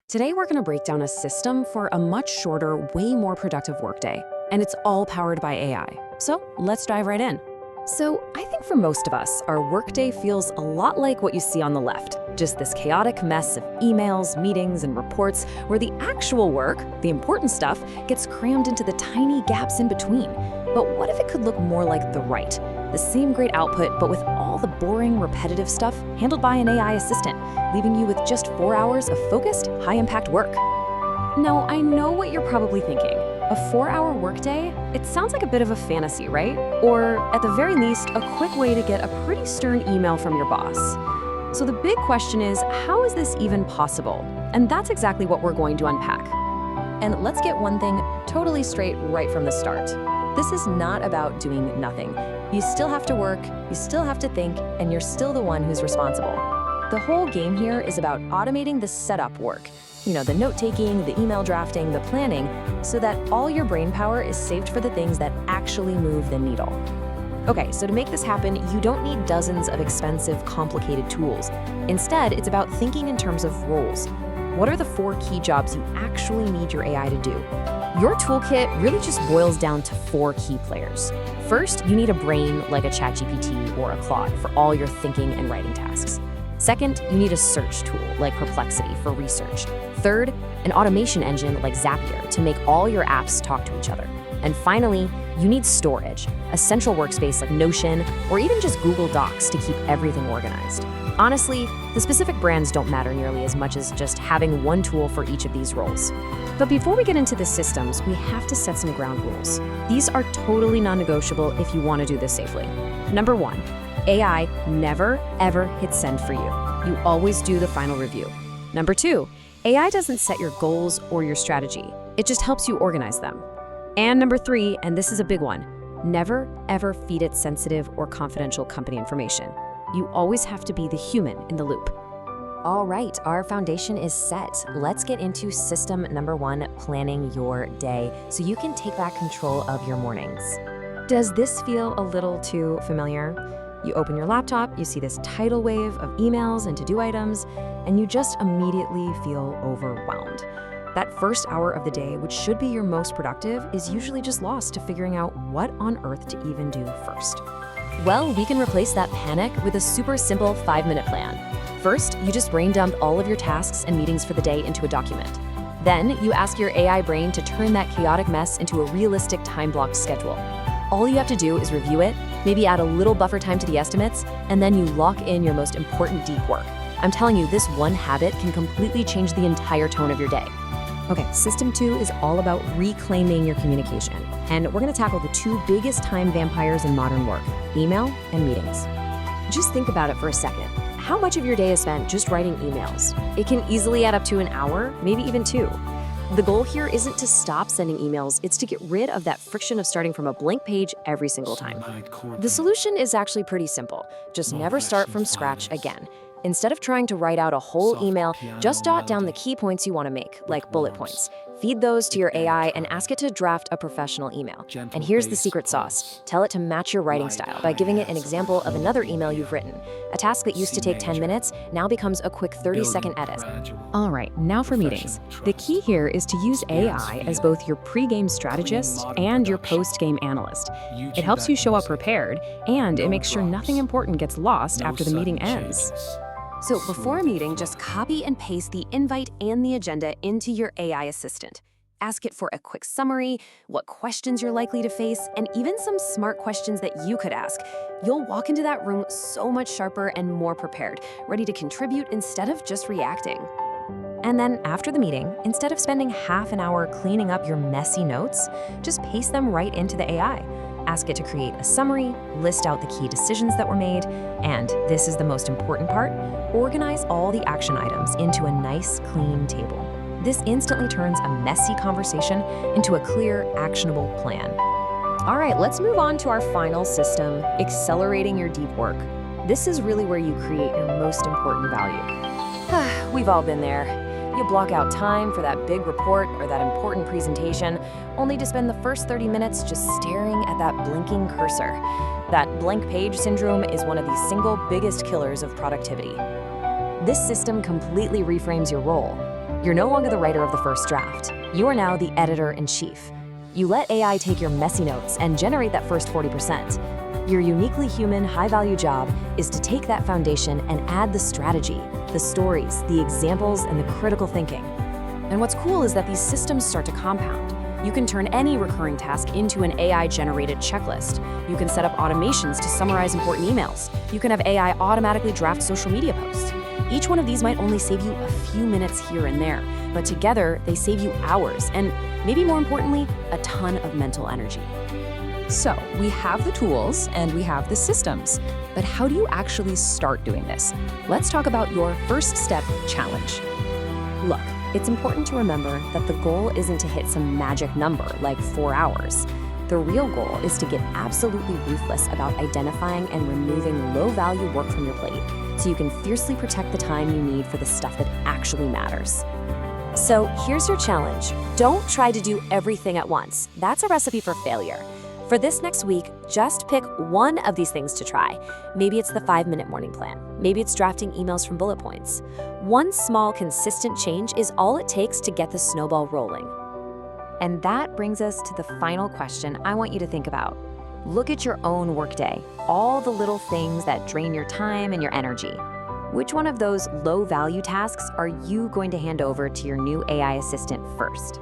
Today, we're going to break down a system for a much shorter, way more productive workday, and it's all powered by AI. So let's dive right in. So I think for most of us, our workday feels a lot like what you see on the left, just this chaotic mess of emails, meetings, and reports where the actual work, the important stuff, gets crammed into the tiny gaps in between. But what if it could look more like the right? The same great output, but with all the boring, repetitive stuff handled by an AI assistant, leaving you with just 4 hours of focused, high-impact work. Now, I know what you're probably thinking. A 4-hour workday? It sounds like a bit of a fantasy, right? Or, at the very least, a quick way to get a pretty stern email from your boss. So the big question is, how is this even possible? And that's exactly what we're going to unpack. And let's get one thing totally straight right from the start. This is not about doing nothing. You still have to work, you still have to think, and you're still the one who's responsible. The whole game here is about automating the setup work. The note-taking, the email drafting, the planning, so that all your brain power is saved for the things that actually move the needle. Okay, so to make this happen, you don't need dozens of expensive, complicated tools. Instead, it's about thinking in terms of roles. What are the 4 key jobs you actually need your AI to do? Your toolkit really just boils down to 4 key players. First, you need a brain like a ChatGPT or a Claude for all your thinking and writing tasks. Second, you need a search tool like Perplexity for research. Third, an automation engine like Zapier to make all your apps talk to each other. And finally, you need storage, a central workspace like Notion, or even just Google Docs to keep everything organized. Honestly, the specific brands don't matter nearly as much as just having one tool for each of these roles. But before we get into the systems, we have to set some ground rules. These are totally non-negotiable if you want to do this safely. Number 1, AI never, ever hits send for you. You always do the final review. Number 2, AI doesn't set your goals or your strategy. It just helps you organize them. And number 3, and this is a big one, never, ever feed it sensitive or confidential company information. You always have to be the human in the loop. All right, our foundation is set. Let's get into system number 1, planning your day, so you can take back control of your mornings. Does this feel a little too familiar? You open your laptop, you see this tidal wave of emails and to-do items, and you just immediately feel overwhelmed. That first hour of the day, which should be your most productive, is usually just lost to figuring out what on earth to even do first. Well, we can replace that panic with a super simple 5-minute plan. First, you just brain dump all of your tasks and meetings for the day into a document. Then, you ask your AI brain to turn that chaotic mess into a realistic time-blocked schedule. All you have to do is review it, maybe add a little buffer time to the estimates, and then you lock in your most important deep work. I'm telling you, this one habit can completely change the entire tone of your day. Okay, system 2 is all about reclaiming your communication. And we're gonna tackle the 2 biggest time vampires in modern work, email and meetings. Just think about it for a second. How much of your day is spent just writing emails? It can easily add up to an hour, maybe even 2. The goal here isn't to stop sending emails, it's to get rid of that friction of starting from a blank page every single time. The solution is actually pretty simple. Just never start from scratch again. Instead of trying to write out a whole email, just jot down the key points you want to make, like bullet points. Feed those to your AI and ask it to draft a professional email. And here's the secret sauce. Tell it to match your writing style by giving it an example of another email you've written. A task that used to take 10 minutes now becomes a quick 30-second edit. All right, now for meetings. The key here is to use AI as both your pre-game strategist and your post-game analyst. It helps you show up prepared, and it makes sure nothing important gets lost after the meeting ends. So before a meeting, just copy and paste the invite and the agenda into your AI assistant. Ask it for a quick summary, what questions you're likely to face, and even some smart questions that you could ask. You'll walk into that room so much sharper and more prepared, ready to contribute instead of just reacting. And then after the meeting, instead of spending half an hour cleaning up your messy notes, just paste them right into the AI. Ask it to create a summary, list out the key decisions that were made, and this is the most important part, organize all the action items into a nice, clean table. This instantly turns a messy conversation into a clear, actionable plan. All right, let's move on to our final system, accelerating your deep work. This is really where you create your most important value. We've all been there. You block out time for that big report or that important presentation, only to spend the first 30 minutes just staring at that blinking cursor. That blank page syndrome is one of the single biggest killers of productivity. This system completely reframes your role. You're no longer the writer of the first draft. You are now the editor-in-chief. You let AI take your messy notes and generate that first 40%. Your uniquely human, high-value job is to take that foundation and add the strategy, the stories, the examples, and the critical thinking. And what's cool is that these systems start to compound. You can turn any recurring task into an AI-generated checklist. You can set up automations to summarize important emails. You can have AI automatically draft social media posts. Each one of these might only save you a few minutes here and there, but together they save you hours and, maybe more importantly, a ton of mental energy. So, we have the tools and we have the systems, but how do you actually start doing this? Let's talk about your first step challenge. Look, it's important to remember that the goal isn't to hit some magic number like 4 hours. The real goal is to get absolutely ruthless about identifying and removing low-value work from your plate so you can fiercely protect the time you need for the stuff that actually matters. So here's your challenge. Don't try to do everything at once. That's a recipe for failure. For this next week, just pick one of these things to try. Maybe it's the 5-minute morning plan. Maybe it's drafting emails from bullet points. One small, consistent change is all it takes to get the snowball rolling. And that brings us to the final question I want you to think about. Look at your own workday, all the little things that drain your time and your energy. Which one of those low-value tasks are you going to hand over to your new AI assistant first?